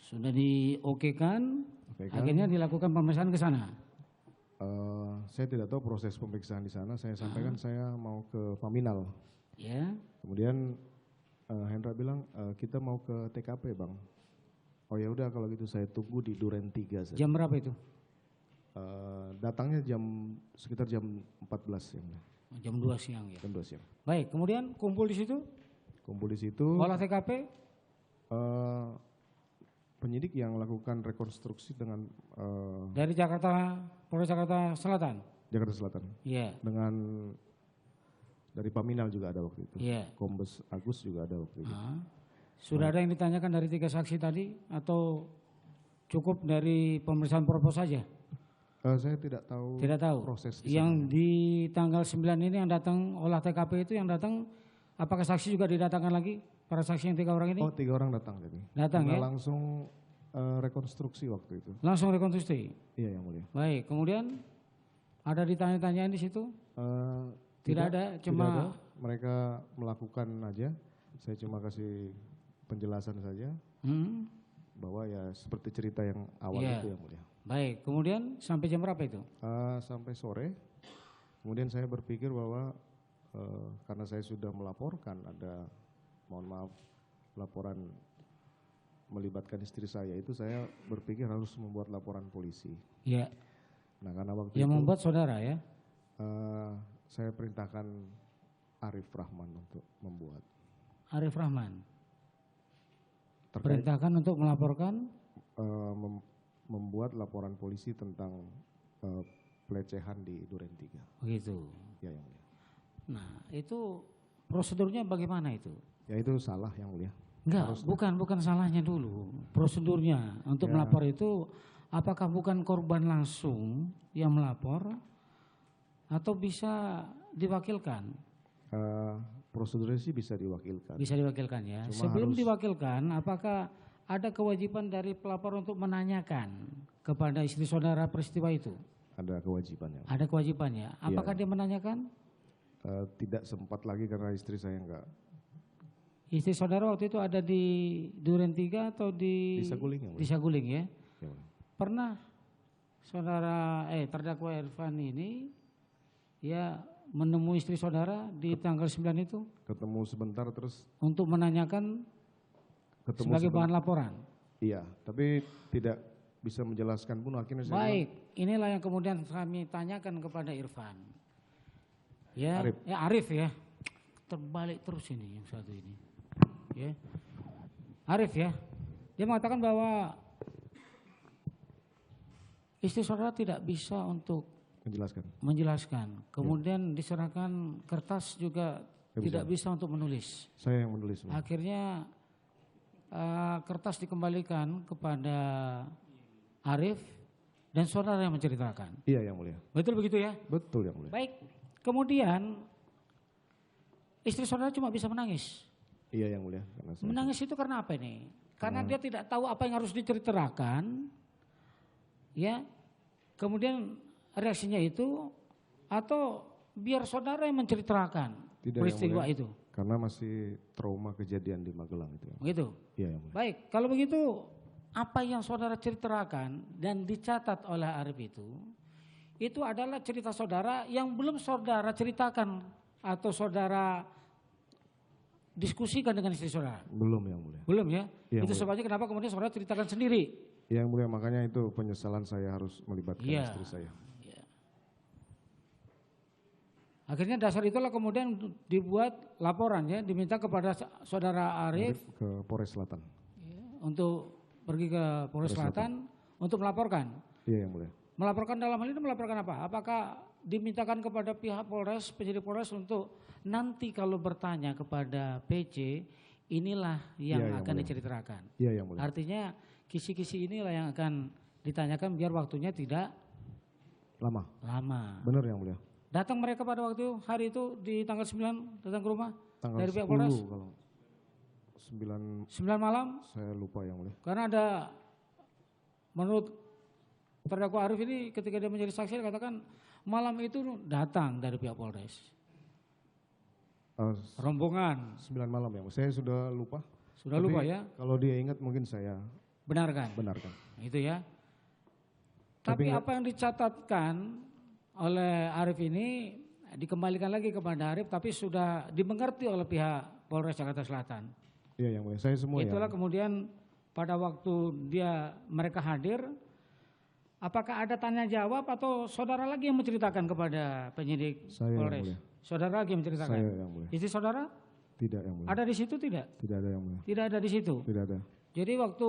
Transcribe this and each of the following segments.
Sudah di-okekan, akhirnya dilakukan pemeriksaan ke sana. Saya tidak tahu proses pemeriksaan di sana. Saya sampaikan saya mau ke Paminal. Ya. Kemudian Hendra bilang kita mau ke TKP bang. Oh ya udah kalau gitu saya tunggu di Duren 3 saja. Jam berapa itu? Datangnya sekitar jam 14 ya. Jam 2 siang ya. Jam 2 siang. Baik, kemudian kumpul di situ. Kumpul di situ. Olah TKP. Penyidik yang melakukan rekonstruksi dengan Dari Jakarta, Polres Jakarta Selatan. Jakarta Selatan. Iya. Dengan dari Paminal juga ada waktu itu. Iya. Kombes Agus juga ada waktu itu. Sudah ada yang ditanyakan dari 3 saksi tadi atau cukup dari pemeriksaan propos saja? Saya tidak tahu. Tidak tahu. Proses yang di tanggal 9 ini yang datang olah TKP itu yang datang, apakah saksi juga didatangkan lagi? Para saksi yang 3 orang ini? Oh 3 orang datang jadi. Datang ya? Langsung rekonstruksi waktu itu. Langsung rekonstruksi? Iya yang mulia. Baik, kemudian ada ditanya-tanyain di situ? Tidak ada, cuma tidak ada. Mereka melakukan aja. Saya cuma kasih penjelasan saja bahwa ya seperti cerita yang awal itu yang mulia. Baik, kemudian sampai jam berapa itu? Sampai sore. Kemudian saya berpikir bahwa karena saya sudah melaporkan ada, mohon maaf, laporan melibatkan istri saya, itu saya berpikir harus membuat laporan polisi. Iya. Nah karena waktu yang itu membuat saudara ya? Saya perintahkan Arif Rahman untuk membuat. Arif Rahman? Perintahkan untuk melaporkan? Membuat laporan polisi tentang pelecehan di Duren 3. Begitu. Ya yang mulia. Nah itu prosedurnya bagaimana itu? Ya itu salah yang mulia. Enggak, bukan salahnya dulu. Prosedurnya untuk melapor itu apakah bukan korban langsung yang melapor atau bisa diwakilkan? Prosedurnya sih bisa diwakilkan. Bisa diwakilkan ya. Sebelum diwakilkan, apakah ada kewajiban dari pelapor untuk menanyakan kepada istri saudara peristiwa itu? Ada kewajibannya. Ada kewajibannya. Apakah dia menanyakan? Tidak sempat lagi karena istri saya enggak. Istri saudara waktu itu ada di Duren 3 atau di Saguling? Di Saguling ya. Ya. Pernah saudara terdakwa Irfan ini ya menemui istri saudara di tanggal 9 itu? Ketemu sebentar terus. Untuk menanyakan sebagai bahan laporan? Iya, tapi tidak bisa menjelaskan pun akhirnya saya Baik, inilah yang kemudian kami tanyakan kepada Irfan. Ya, Arif ya. Terbalik terus ini yang satu ini. Ya. Arif ya. Dia mengatakan bahwa istri saudara tidak bisa untuk menjelaskan. Kemudian diserahkan kertas juga tidak bisa untuk menulis. Saya yang menulis. Akhirnya kertas dikembalikan kepada Arif dan saudara yang menceritakan. Iya yang mulia. Betul begitu ya? Betul yang mulia. Baik, kemudian istri saudara cuma bisa menangis. Iya yang mulia. Menangis itu karena apa ini? Karena dia tidak tahu apa yang harus diceritakan. Ya, kemudian reaksinya itu atau biar saudara yang menceritakan peristiwa itu? Karena masih trauma kejadian di Magelang itu. Begitu? Iya yang mulia. Baik, kalau begitu apa yang saudara ceritakan dan dicatat oleh Arif itu adalah cerita saudara yang belum saudara ceritakan atau saudara diskusikan dengan istri saudara. Belum yang mulia. Belum ya? Yang itu sebabnya kenapa kemudian saudara ceritakan sendiri. Yang mulia, makanya itu penyesalan saya harus melibatkan istri saya. Ya. Akhirnya dasar itulah kemudian dibuat laporan ya, diminta kepada saudara Arif ke Polres Selatan. Ya, untuk pergi ke Polres Selatan untuk melaporkan. Iya yang mulia. Melaporkan dalam hal ini melaporkan apa? Apakah dimintakan kepada pihak Polres, penyidik Polres untuk nanti kalau bertanya kepada PC, inilah yang akan diceritakan. Iya yang mulia. Artinya kisi-kisi inilah yang akan ditanyakan biar waktunya tidak lama. Benar yang mulia. Datang mereka pada waktu hari itu di tanggal 9 datang ke rumah tanggal dari pihak Polres? Kalau 9 malam? Saya lupa yang mulia. Karena ada menurut terdakwa Arif ini ketika dia menjadi saksi dia katakan malam itu datang dari pihak Polres. Rombongan 9 malam ya. Saya sudah lupa. Sudah lupa ya? Kalau dia ingat mungkin saya benarkan. Benarkan. Itu ya. Tapi Tapi apa yang dicatatkan oleh Arif ini dikembalikan lagi kepada Arif, tapi sudah dimengerti oleh pihak Polres Jakarta Selatan. Iya yang mulia, saya semua Itulah yang kemudian pada waktu mereka hadir, apakah ada tanya jawab atau saudara lagi yang menceritakan kepada penyidik Saya yang Polres? mulia. Saudara lagi yang menceritakan. Saya yang mulia. Istri saudara Tidak yang mulia. ada di situ tidak? Tidak ada yang mulia. Tidak ada di situ. Tidak ada. Jadi waktu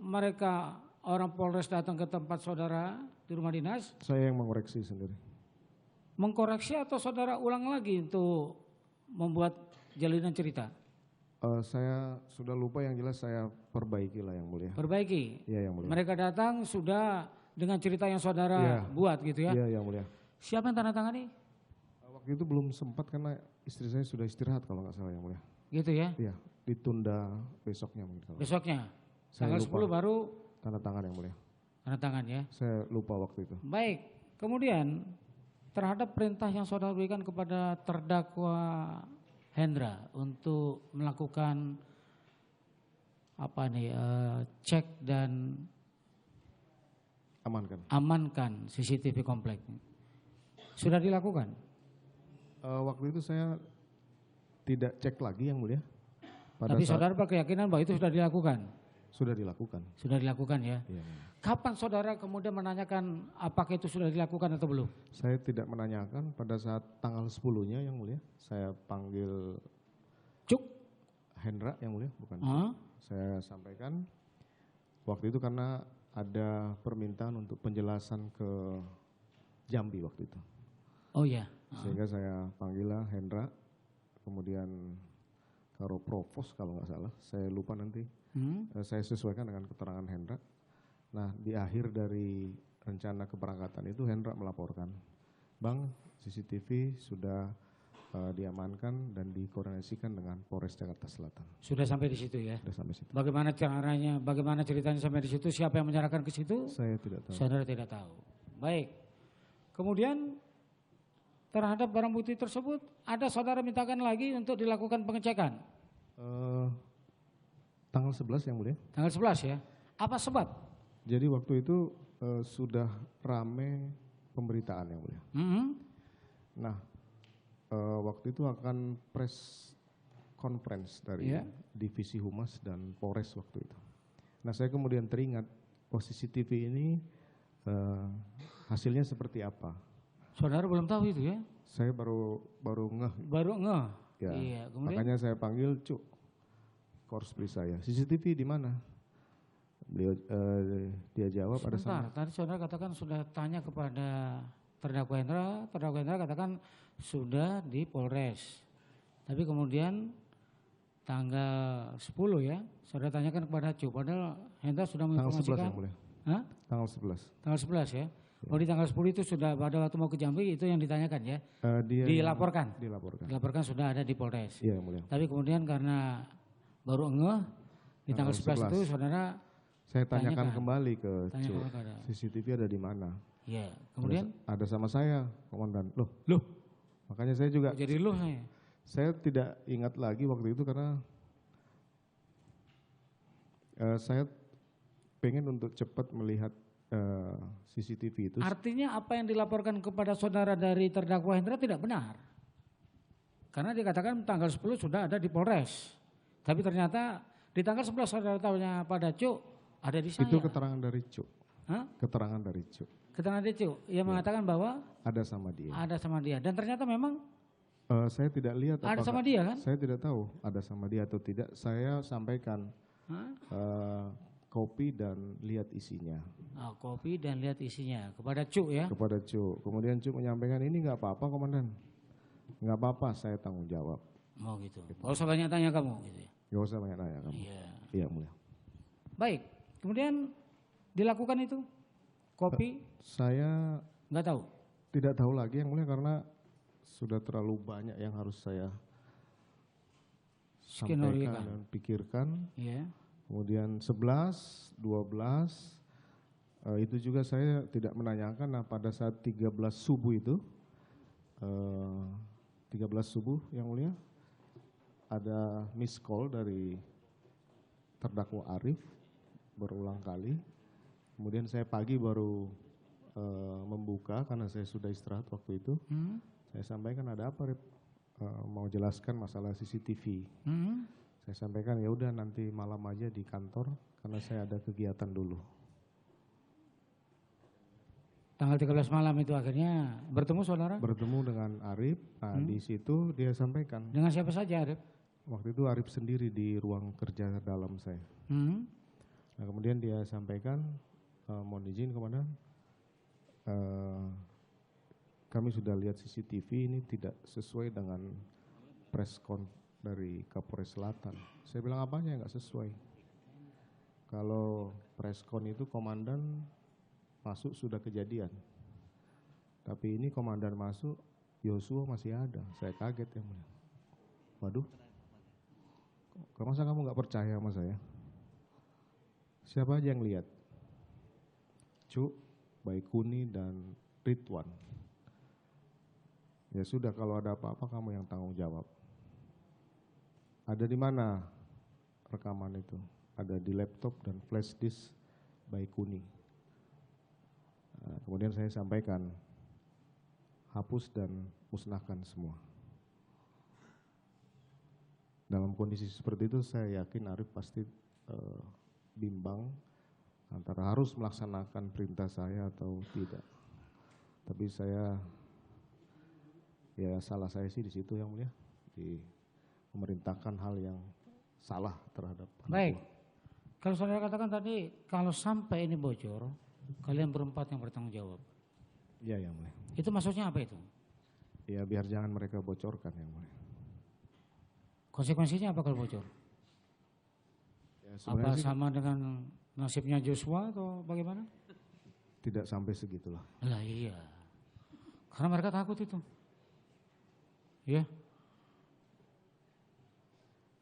mereka orang Polres datang ke tempat saudara di rumah dinas, Saya yang mengoreksi sendiri. mengkoreksi atau saudara ulang lagi untuk membuat jalinan cerita? Saya sudah lupa, yang jelas saya perbaiki lah yang mulia. Perbaiki. Iya yang mulia. Mereka datang sudah dengan cerita yang saudara Iya. buat gitu ya. Iya yang mulia. Siapa yang tanda tangani? Waktu itu belum sempat karena istri saya sudah istirahat kalau nggak salah yang mulia. Gitu ya. Iya, ditunda besoknya mungkin. Kalau Besoknya. Saya Tanggal lupa. 10 baru tanda tangan yang mulia. tanda tangan ya. Saya lupa waktu itu. Baik. Kemudian terhadap perintah yang saudara berikan kepada terdakwa Hendra untuk melakukan apa nih cek dan amankan CCTV komplek, sudah dilakukan? Waktu itu saya tidak cek lagi yang mulia. Tapi saudara berkeyakinan bahwa itu sudah dilakukan? Sudah dilakukan. Sudah dilakukan ya. Iya. Kapan saudara kemudian menanyakan apakah itu sudah dilakukan atau belum? Saya tidak menanyakan pada saat tanggal 10-nya yang mulia. Saya panggil Cuk. Hendra yang mulia, bukan. Saya sampaikan waktu itu karena ada permintaan untuk penjelasan ke Jambi waktu itu. Oh ya. Sehingga saya panggillah Hendra, kemudian Karo Provos kalau nggak salah, saya lupa nanti. Saya sesuaikan dengan keterangan Hendra. Nah di akhir dari rencana keberangkatan itu Hendra melaporkan, Bang CCTV sudah diamankan dan dikoordinasikan dengan Polres Jakarta Selatan. Sudah sampai di situ ya? Sudah sampai situ. Bagaimana caranya, bagaimana ceritanya sampai di situ, siapa yang menyerahkan ke situ? Saya tidak tahu. Saudara tidak tahu. Baik. Kemudian terhadap barang bukti tersebut, ada saudara mintakan lagi untuk dilakukan pengecekan? Tanggal 11 yang mulia. Tanggal 11 ya. Apa sebab? Jadi waktu itu sudah rame pemberitaan yang mulia. Nah waktu itu akan press conference dari Divisi Humas dan Polres waktu itu. Nah saya kemudian teringat, CCTV ini hasilnya seperti apa. Saudara belum tahu itu ya? Saya baru ngeh. Baru ngeh. Ya, iya, kemudian? Makanya saya panggil Cuk, korspri saya. CCTV di mana? Beliau dia jawab ada sama. Tadi saudara katakan sudah tanya kepada terdakwa Hendra katakan sudah di Polres. Tapi kemudian tanggal 10 ya, saudara tanyakan kepada Cuk, padahal Hendra sudah menginformasikan. Tanggal 11 yang mulia. Hah? Tanggal 11. Tanggal 11 ya. Oh di tanggal 10 itu sudah pada waktu mau ke Jambi itu yang ditanyakan ya? Dilaporkan. Dilaporkan sudah ada di Polres. Iya mulia. Tapi kemudian karena baru ngeh di tanggal 11 itu saudara saya tanyakan kembali ke Cuk, CCTV ada di mana? Iya, kemudian? Ada sama saya, Komandan. Loh. Makanya saya juga. Jadi loh saya. Saya tidak ingat lagi waktu itu karena saya pengen untuk cepat melihat CCTV itu. Artinya apa yang dilaporkan kepada saudara dari terdakwa Hendra tidak benar. Karena dikatakan tanggal 10 sudah ada di Polres. Tapi ternyata di tanggal 11 saudara tahunya pada Cuk ada di saya. Itu keterangan dari Cuk. Hah? Keterangan dari Cuk. Keterangan dari Cuk yang mengatakan bahwa ada sama dia. Ada sama dia. Dan ternyata memang saya tidak lihat ada sama dia kan? Saya tidak tahu ada sama dia atau tidak. Saya sampaikan kopi dan lihat isinya. Kopi dan lihat isinya kepada Cuk ya? Kepada Cuk. Kemudian Cuk menyampaikan ini nggak apa-apa Komandan. Nggak apa-apa, saya tanggung jawab. Oh gitu. Gak usah banyak tanya kamu gitu ya? Gak usah banyak tanya kamu. Iya mulia. Baik, kemudian dilakukan itu kopi? Saya nggak tahu. Tidak tahu lagi yang mulia karena sudah terlalu banyak yang harus saya sampaikan dan pikirkan. Iya. Kemudian 11, 12 itu juga saya tidak menanyakan. Nah pada saat 13 subuh itu 13 subuh yang mulia ada miss call dari terdakwa Arif berulang kali. Kemudian saya pagi baru membuka karena saya sudah istirahat waktu itu. Saya sampaikan ada apa Rip? Mau jelaskan masalah CCTV. Saya sampaikan ya udah nanti malam aja di kantor karena saya ada kegiatan dulu. Tanggal 13 malam itu akhirnya bertemu saudara? Bertemu dengan Arif, nah di situ dia sampaikan. Dengan siapa saja Arif? Waktu itu Arif sendiri di ruang kerja dalam saya. Nah kemudian dia sampaikan, mohon izin komandan, kami sudah lihat CCTV ini tidak sesuai dengan preskon dari Kapolres Selatan. Saya bilang apanya nggak sesuai. Kalau preskon itu komandan masuk sudah kejadian. Tapi ini komandan masuk, Yosua masih ada. Saya kaget ya mulia. Waduh, masa kamu nggak percaya sama saya? Siapa aja yang lihat? Cuk, Baikuni dan Ridwan. Ya sudah kalau ada apa-apa kamu yang tanggung jawab. Ada di mana rekaman itu? Ada di laptop dan flash disk Baikuni. Nah, kemudian saya sampaikan, hapus dan musnahkan semua. Dalam kondisi seperti itu saya yakin Arif pasti bimbang antara harus melaksanakan perintah saya atau tidak. Tapi saya, ya salah saya sih di situ yang mulia, di memerintahkan hal yang salah terhadap. Baik, kalau saudara katakan tadi kalau sampai ini bocor, kalian berempat yang bertanggung jawab. Iya yang mulia. Itu maksudnya apa itu? Ya biar jangan mereka bocorkan yang mulia. Konsekuensinya apa kalau bocor? Ya, apa sama dengan nasibnya Joshua atau bagaimana? Tidak sampai segitulah. Lah iya, karena mereka takut itu. Ya,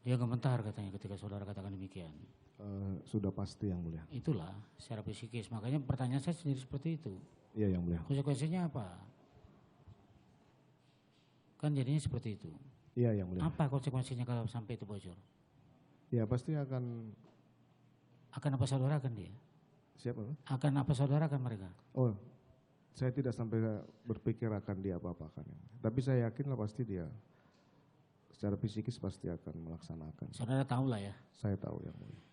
dia gemetar katanya ketika saudara katakan demikian. Sudah pasti yang mulia. Itulah secara psikis, makanya pertanyaan saya sendiri seperti itu. Iya yang mulia. Konsekuensinya apa? Kan jadinya seperti itu. Iya yang mulia. Apa konsekuensinya kalau sampai itu bocor? Ya pasti akan. Akan apa saudara akan dia? Siapa? Akan apa saudara akan mereka? Oh, saya tidak sampai berpikir akan dia apa-apakan. Tapi saya yakin lah pasti dia secara psikis pasti akan melaksanakan. Saudara tahu lah ya? Saya tahu yang mulia.